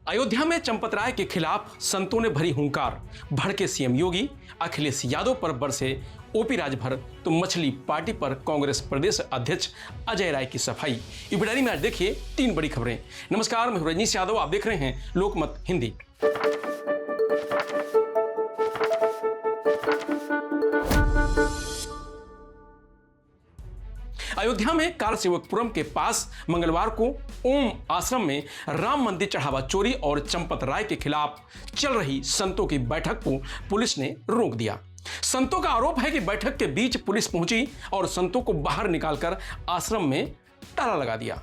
अयोध्या में चंपत राय के खिलाफ संतों ने भरी हुंकार। भड़के सीएम योगी, अखिलेश यादव पर बरसे ओपी राजभर, तो मछली पार्टी पर कांग्रेस प्रदेश अध्यक्ष अजय राय की सफाई। यूपी में आज देखिए 3 बड़ी खबरें। नमस्कार, मैं रजनीश यादव, आप देख रहे हैं लोकमत हिंदी। अयोध्या में कारसेवकपुरम के पास मंगलवार को ओम आश्रम में राम मंदिर चढ़ावा चोरी और चंपत राय के खिलाफ चल रही संतों की बैठक को पुलिस ने रोक दिया। संतों का आरोप है कि बैठक के बीच पुलिस पहुंची और संतों को बाहर निकालकर आश्रम में ताला लगा दिया।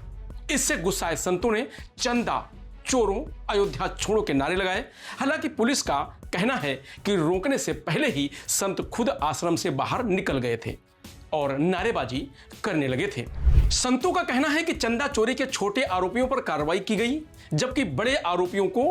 इससे गुस्साए संतों ने चंदा चोरों, अयोध्या छोड़ो के नारे लगाए। हालांकि पुलिस का कहना है कि रोकने से पहले ही संत खुद आश्रम से बाहर निकल गए थे और नारेबाजी करने लगे थे। संतों का कहना है कि चंदा चोरी के छोटे आरोपियों पर कार्रवाई की गई, जबकि बड़े आरोपियों को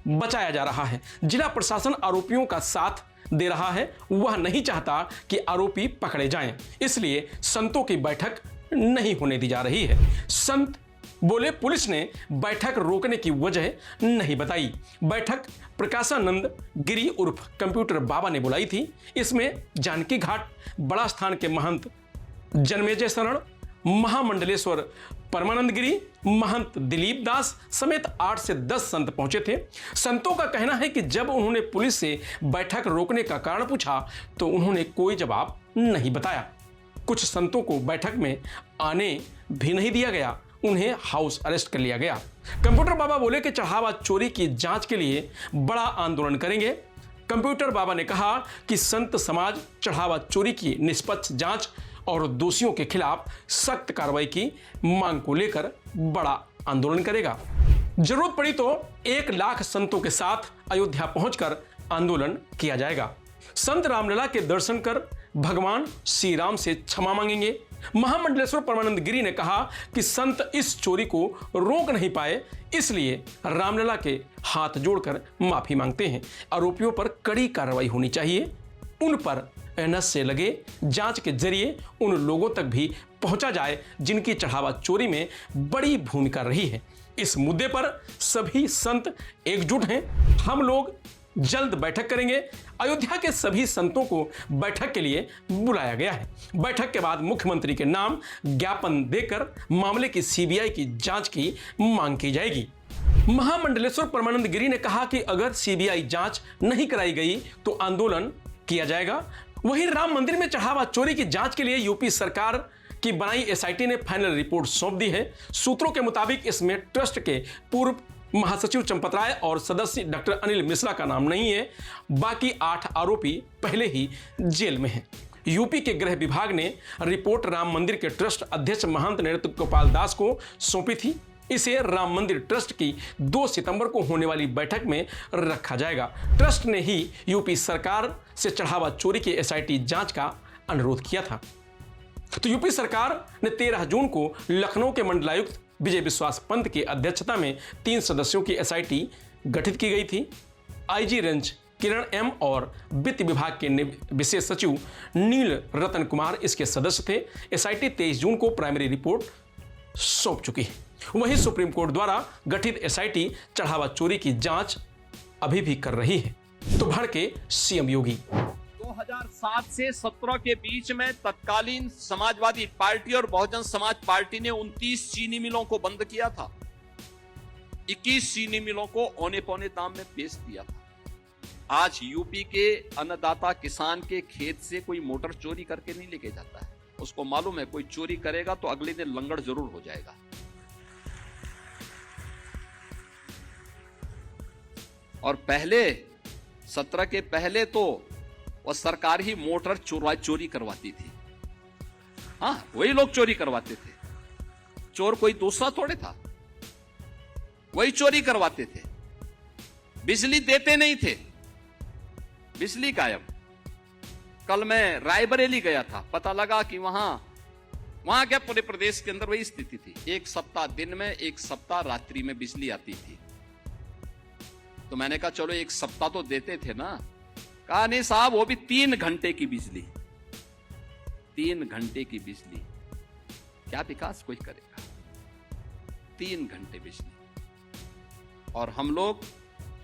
बचाया जा रहा है। जिला प्रशासन आरोपियों का साथ दे रहा है, वह नहीं चाहता कि आरोपी पकड़े जाएं, इसलिए संतों की बैठक नहीं होने दी जा रही है। संत बोले पुलिस ने बैठक रोकने की वजह नहीं बताई। बैठक प्रकाशानंद गिरी उर्फ कंप्यूटर बाबा ने बुलाई थी। इसमें जानकी घाट बड़ा स्थान के महंत जन्मेजय शरण, महामंडलेश्वर परमानंद गिरी, महंत दिलीप दास समेत 8 से 10 संत पहुंचे थे। संतों का कहना है कि जब उन्होंने पुलिस से बैठक रोकने का कारण पूछा तो उन्होंने कोई जवाब नहीं बताया। कुछ संतों को बैठक में आने भी नहीं दिया गया, उन्हें हाउस अरेस्ट कर लिया गया। कंप्यूटर बाबा बोले कि चढ़ावा चोरी की जांच के लिए बड़ा आंदोलन करेंगे। कंप्यूटर बाबा ने कहा कि संत समाज चढ़ावा चोरी की निष्पक्ष जांच और दोषियों के खिलाफ सख्त कार्रवाई की मांग को लेकर बड़ा आंदोलन करेगा। जरूरत पड़ी तो 1 लाख संतों के साथ अयोध्या पहुंचकर आंदोलन किया जाएगा। संत रामलला के दर्शन कर भगवान श्री राम से क्षमा मांगेंगे। महामंडलेश्वर परमानंद गिरी ने कहा कि संत इस चोरी को रोक नहीं पाए, इसलिए रामलला के हाथ जोड़कर माफी मांगते हैं। आरोपियों पर कड़ी कार्रवाई होनी चाहिए। उन पर एनएस से लगे जांच के जरिए उन लोगों तक भी पहुंचा जाए जिनकी चढ़ावा चोरी में बड़ी भूमिका रही है। इस मुद्दे पर सभी संत एकजुट हैं। हम लोग जल्द बैठक करेंगे। अयोध्या के सभी संतों को बैठक के लिए बुलाया गया है। बैठक के बाद मुख्यमंत्री के नाम ज्ञापन देकर मामले की सीबीआई की जांच की मांग की जाएगी। महामंडलेश्वर परमानंद गिरी ने कहा कि अगर सीबीआई जांच नहीं कराई गई तो आंदोलन किया जाएगा। वहीं राम मंदिर में चढ़ावा चोरी की जांच के लिए यूपी सरकार की बनाई एसआईटी ने फाइनल रिपोर्ट सौंप दी है। सूत्रों के मुताबिक इसमें ट्रस्ट के पूर्व महासचिव चंपत राय और सदस्य डॉक्टर अनिल मिश्रा का नाम नहीं है। बाकी 8 आरोपी पहले ही जेल में हैं। यूपी के गृह विभाग ने रिपोर्ट राम मंदिर के ट्रस्ट अध्यक्ष महंत नृत्य गोपाल दास को सौंपी थी। इसे राम मंदिर ट्रस्ट की 2 सितंबर को होने वाली बैठक में रखा जाएगा। ट्रस्ट ने ही यूपी सरकार से चढ़ावा चोरी की एसआईटी जांच का अनुरोध किया था। तो यूपी सरकार ने 13 जून को लखनऊ के मंडलायुक्त विजय विश्वास पंत की अध्यक्षता में 3 सदस्यों की एसआईटी गठित की गई थी। आईजी रेंज किरण एम और वित्त विभाग के विशेष सचिव नील रतन कुमार इसके सदस्य थे। एसआईटी 23 जून को प्राइमरी रिपोर्ट सौंप चुकी है। वहीं सुप्रीम कोर्ट द्वारा गठित एसआईटी चढ़ावा चोरी की जांच अभी भी कर रही है। तो भड़के सीएम योगी। 2007 से 17 के बीच में तत्कालीन समाजवादी पार्टी और बहुजन समाज पार्टी ने 29 चीनी मिलों को बंद किया था। 21 चीनी मिलों को औने पौने दाम में बेच दिया था। आज यूपी के अन्नदाता किसान के खेत से कोई मोटर चोरी करके नहीं लेके जाता है। उसको मालूम है कोई चोरी करेगा तो अगले दिन लंगड़ जरूर हो जाएगा। और पहले 17 के पहले तो वह सरकार ही मोटर चोरी करवाती थी। हाँ, वही लोग चोरी करवाते थे। चोर कोई दूसरा थोड़े था, वही चोरी करवाते थे। बिजली देते नहीं थे, बिजली गायब। कल मैं रायबरेली गया था, पता लगा कि वहां क्या पूरे प्रदेश के अंदर वही स्थिति थी। 1 सप्ताह दिन में, 1 सप्ताह रात्रि में बिजली आती थी। तो मैंने कहा चलो 1 सप्ताह तो देते थे ना। कहा नहीं साहब, वो भी 3 घंटे की बिजली। 3 घंटे की बिजली, क्या विकास कोई करेगा? 3 घंटे बिजली। और हम लोग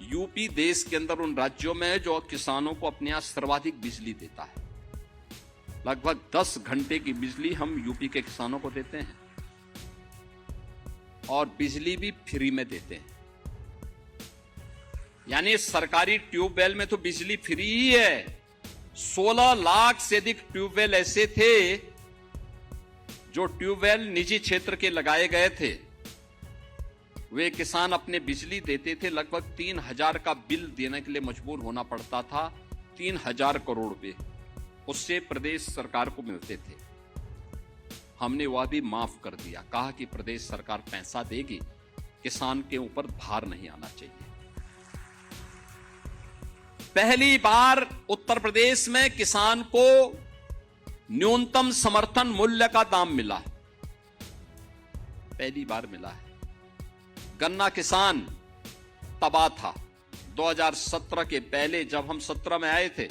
यूपी देश के अंदर उन राज्यों में है जो किसानों को अपने यहां सर्वाधिक बिजली देता है। लगभग 10 घंटे की बिजली हम यूपी के किसानों को देते हैं और बिजली भी फ्री में देते हैं। यानी सरकारी ट्यूबवेल में तो बिजली फ्री ही है। 16 लाख से अधिक ट्यूबवेल ऐसे थे जो ट्यूबवेल निजी क्षेत्र के लगाए गए थे, वे किसान अपने बिजली देते थे। लगभग 3000 का बिल देने के लिए मजबूर होना पड़ता था। 3000 करोड़ रुपए उससे प्रदेश सरकार को मिलते थे। हमने वह भी माफ कर दिया, कहा कि प्रदेश सरकार पैसा देगी, किसान के ऊपर भार नहीं आना चाहिए। पहली बार उत्तर प्रदेश में किसान को न्यूनतम समर्थन मूल्य का दाम मिला, पहली बार मिला है। गन्ना किसान तबाह था। 2017 के पहले जब हम 17 में आए थे,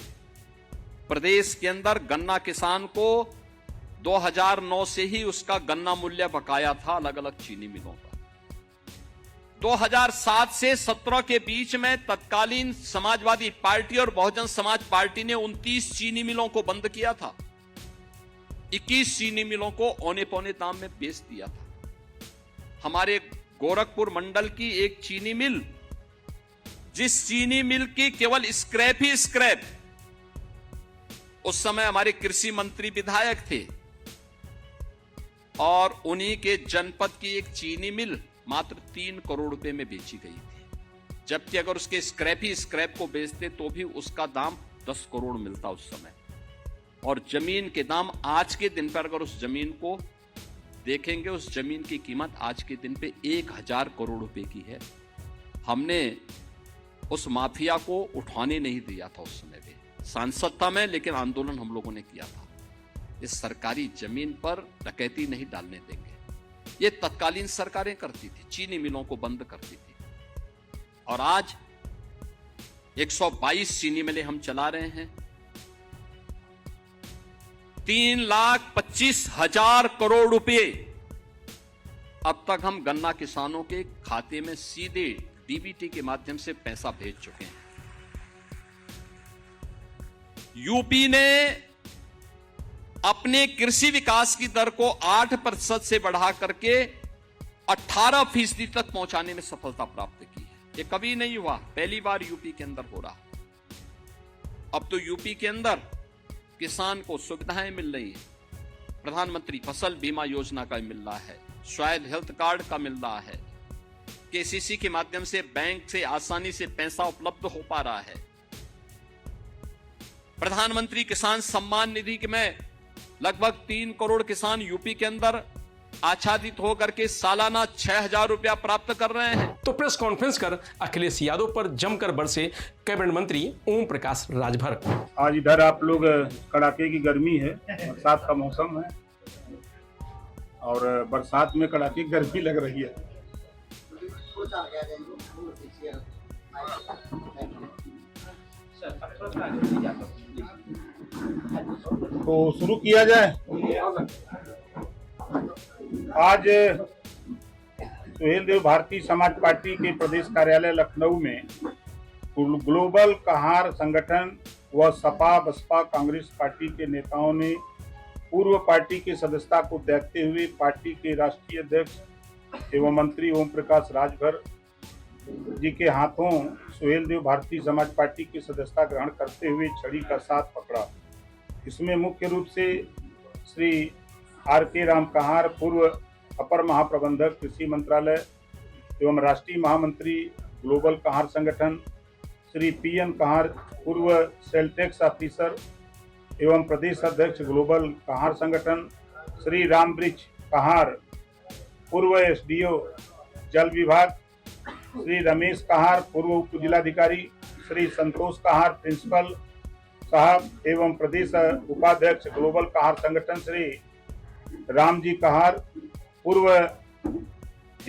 प्रदेश के अंदर गन्ना किसान को 2009 से ही उसका गन्ना मूल्य बकाया था अलग अलग चीनी मिलों का। 2007 से 17 के बीच में तत्कालीन समाजवादी पार्टी और बहुजन समाज पार्टी ने 29 चीनी मिलों को बंद किया था। 21 चीनी मिलों को औने पौने दाम में बेच दिया था। हमारे गोरखपुर मंडल की एक चीनी मिल, जिस चीनी मिल की केवल स्क्रैप ही स्क्रैप, उस समय हमारे कृषि मंत्री विधायक थे और उन्हीं के जनपद की एक चीनी मिल मात्र 3 करोड़ रुपए में बेची गई थी, जबकि अगर उसके स्क्रैप ही स्क्रैप को बेचते तो भी उसका दाम 10 करोड़ मिलता उस समय। और जमीन के दाम आज के दिन पर अगर उस जमीन को देखेंगे, उस जमीन की कीमत आज के दिन पे 1000 करोड़ रुपए की है। हमने उस माफिया को उठाने नहीं दिया था उस समय पे, सांसद था मैं, लेकिन आंदोलन हम लोगों ने किया था। इस सरकारी जमीन पर डकैती नहीं डालने देंगे। ये तत्कालीन सरकारें करती थी, चीनी मिलों को बंद करती थी। और आज 122 चीनी मिलें हम चला रहे हैं। 3,25,000 करोड़ रुपए अब तक हम गन्ना किसानों के खाते में सीधे डीबीटी के माध्यम से पैसा भेज चुके हैं। यूपी ने अपने कृषि विकास की दर को 8% से बढ़ा करके 18% तक पहुंचाने में सफलता प्राप्त की है। ये कभी नहीं हुआ, पहली बार यूपी के अंदर हो रहा। अब तो यूपी के अंदर किसान को सुविधाएं मिल रही है। प्रधानमंत्री फसल बीमा योजना का मिल रहा है, सॉइल हेल्थ कार्ड का मिल रहा है, केसीसी के माध्यम से बैंक से आसानी से पैसा उपलब्ध हो पा रहा है। प्रधानमंत्री किसान सम्मान निधि में लगभग 3 करोड़ किसान यूपी के अंदर आच्छादित होकर के सालाना 6,000 रुपया प्राप्त कर रहे हैं। तो प्रेस कॉन्फ्रेंस कर अखिलेश यादव पर जमकर बरसे कैबिनेट मंत्री ओम प्रकाश राजभर। आज इधर आप लोग कड़ाके की गर्मी है, बरसात का मौसम है और बरसात में कड़ाके की गर्मी लग रही है। तो शुरू किया जाए। आज सुहेल देव भारतीय समाज पार्टी के प्रदेश कार्यालय लखनऊ में ग्लोबल कहार संगठन व सपा बसपा कांग्रेस पार्टी के नेताओं ने पूर्व पार्टी की सदस्यता को देखते हुए पार्टी के राष्ट्रीय अध्यक्ष एवं मंत्री ओम प्रकाश राजभर जी के हाथों सुहेल देव भारतीय समाज पार्टी की सदस्यता ग्रहण करते हुए छड़ी का साथ पकड़ा। इसमें मुख्य रूप से श्री R.K. राम कहार, पूर्व अपर महाप्रबंधक कृषि मंत्रालय एवं राष्ट्रीय महामंत्री ग्लोबल कहार संगठन, श्री P.N. कहार, पूर्व सेल टैक्स ऑफिसर एवं प्रदेश अध्यक्ष ग्लोबल कहार संगठन, श्री रामवृक्ष कहार, पूर्व SDO जल विभाग, श्री रमेश कहार, पूर्व उप जिलाधिकारी, श्री संतोष कहार, प्रिंसिपल साहब एवं प्रदेश उपाध्यक्ष ग्लोबल कहार संगठन, श्री रामजी कहार, पूर्व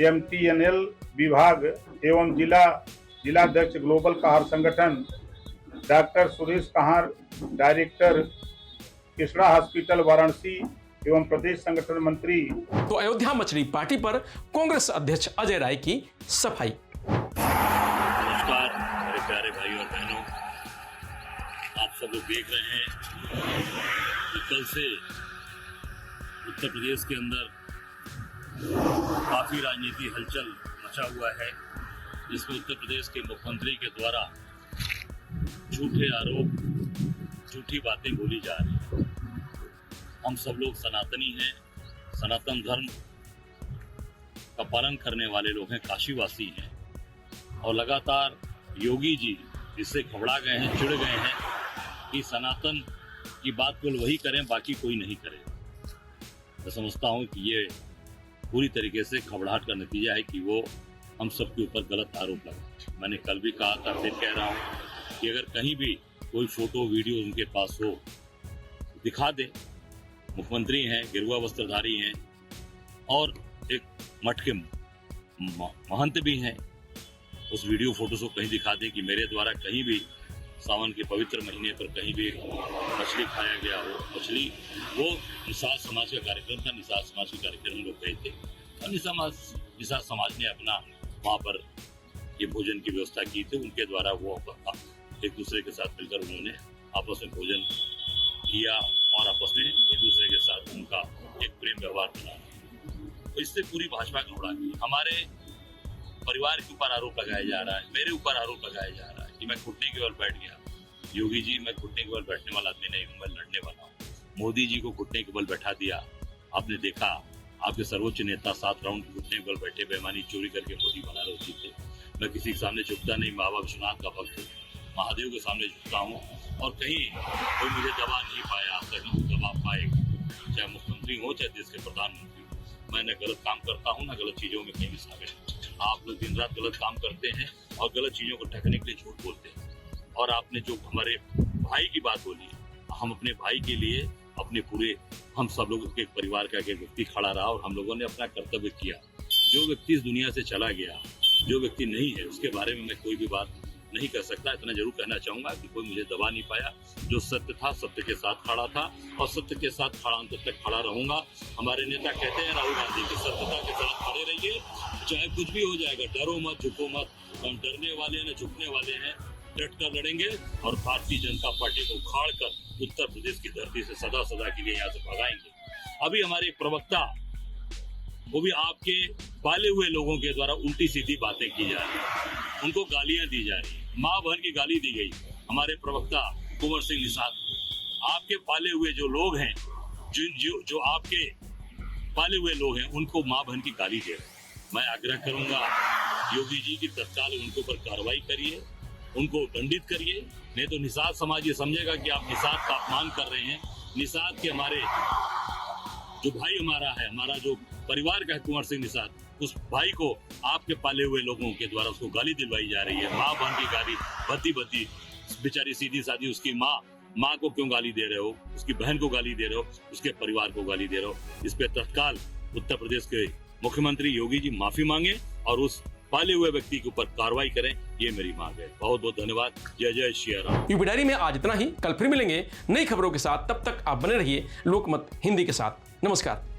MTNL विभाग एवं जिलाध्यक्ष ग्लोबल कहार संगठन, डॉक्टर सुरेश कहार, डायरेक्टर कृष्णा हॉस्पिटल वाराणसी एवं प्रदेश संगठन मंत्री। तो अयोध्या मछली पार्टी पर कांग्रेस अध्यक्ष अजय राय की सफाई। लोग देख रहे हैं कि कल से उत्तर प्रदेश के अंदर काफ़ी राजनीति हलचल मचा हुआ है, जिसमें उत्तर प्रदेश के मुख्यमंत्री के द्वारा झूठे आरोप, झूठी बातें बोली जा रही हैं। हम सब लोग सनातनी हैं, सनातन धर्म का पालन करने वाले लोग हैं, काशीवासी हैं, और लगातार योगी जी इससे घबरा गए हैं, चिढ़ गए हैं कि सनातन की बात केवल वही करें, बाकी कोई नहीं करे। मैं समझता हूं कि ये पूरी तरीके से घबराहट का नतीजा है कि वो हम सबके ऊपर गलत आरोप लगा। मैंने कल भी कहा था, फिर कह रहा हूं कि अगर कहीं भी कोई फोटो वीडियो उनके पास हो दिखा दे। मुख्यमंत्री हैं, गिरुआ वस्त्रधारी हैं और एक मठ के महंत भी हैं। उस वीडियो फोटो को कहीं दिखा दे कि मेरे द्वारा कहीं भी सावन के पवित्र महीने पर कहीं भी मछली खाया गया हो। मछली वो निषाद समाज का कार्यक्रम था, निषाद समाज के कार्यक्रम हम लोग गए थे और निषाद समाज ने अपना वहाँ पर ये भोजन की व्यवस्था की थी। उनके द्वारा वो एक दूसरे के साथ मिलकर उन्होंने आपस में भोजन किया और आपस में एक दूसरे के साथ उनका एक प्रेम व्यवहार बना। तो इससे पूरी भाजपा घबरा गई। हमारे परिवार के ऊपर आरोप लगाया जा रहा है, मेरे ऊपर आरोप लगाया जा रहा है कि मैं घुटने के बल बैठ गया। योगी जी, मैं घुटने के बल बैठने वाला आदमी नहीं हूँ, मैं लड़ने वाला हूँ। मोदी जी को घुटने के बल बैठा दिया, आपने देखा आपके सर्वोच्च नेता 7 राउंड घुटने के बल बैठे, बेईमानी चोरी करके मोदी बना रहे थे। मैं किसी के सामने झुकता नहीं, बाबा विश्वनाथ का भक्त हूँ, महादेव के सामने झुकता हूँ और कहीं कोई मुझे दबा नहीं पाया, आज तक नहीं दबा पाएगा। चाहे मुख्यमंत्री हो चाहे देश के प्रधानमंत्री हो, मैं न गलत काम करता हूँ न गलत चीजों में कहीं भी शामिल। आप लोग दिन रात गलत काम करते हैं और गलत चीजों को ढकने के लिए झूठ बोलते हैं। और आपने जो हमारे भाई की बात बोली, हम अपने भाई के लिए अपने पूरे हम सब लोग एक परिवार का एक व्यक्ति खड़ा रहा और हम लोगों ने अपना कर्तव्य किया। जो व्यक्ति इस दुनिया से चला गया, जो व्यक्ति नहीं है, उसके बारे में मैं कोई भी बात नहीं कर सकता। इतना जरूर कहना चाहूंगा कि कोई मुझे दबा नहीं पाया। जो सत्य था, सत्य के साथ खड़ा था और सत्य के साथ खड़ा अंत तक खड़ा रहूंगा। हमारे नेता कहते हैं राहुल गांधी की, सत्यता के साथ खड़े रहिए, चाहे कुछ भी हो जाएगा, डरो मत, झुको मत। हम डरने वाले न झुकने वाले हैं, डट कर लड़ेंगे और भारतीय जनता पार्टी को उखाड़ कर उत्तर प्रदेश की धरती से सदा सदा के लिए यहाँ से भगाएंगे। अभी हमारे प्रवक्ता, वो भी आपके पाले हुए लोगों के द्वारा उल्टी सीधी बातें की जा रही है, उनको गालियां दी जा रही है। माँ बहन की गाली दी गई। हमारे प्रवक्ता कुंवर सिंह निषाद, आपके पाले हुए जो लोग हैं, जो आपके पाले हुए लोग हैं, उनको माँ बहन की गाली दे रहे हैं। मैं आग्रह करूंगा योगी जी की तत्काल उनके ऊपर कार्रवाई करिए, उनको दंडित करिए, नहीं तो निषाद समाज ये समझेगा कि आप निषाद का अपमान कर रहे हैं। निषाद के हमारे जो भाई हमारा है, हमारा जो परिवार का है कुंवर सिंह निषाद, उस भाई को आपके पाले हुए लोगों के द्वारा उसको गाली दिलवाई जा रही है। माँ बहन की गाली, भद्दी बेचारी सीधी सादी उसकी माँ को क्यों गाली दे रहे हो, उसकी बहन को गाली दे रहे हो, उसके परिवार को गाली दे रहे हो। इस पे तत्काल उत्तर प्रदेश के मुख्यमंत्री योगी जी माफी मांगे और उस पाले हुए व्यक्ति के ऊपर कार्रवाई करें, ये मेरी मांग है। बहुत बहुत धन्यवाद। जय जय श्री राम। यूपी डायरी में आज इतना ही। कल फिर मिलेंगे नई खबरों के साथ। तब तक आप बने रहिए लोकमत हिंदी के साथ। नमस्कार।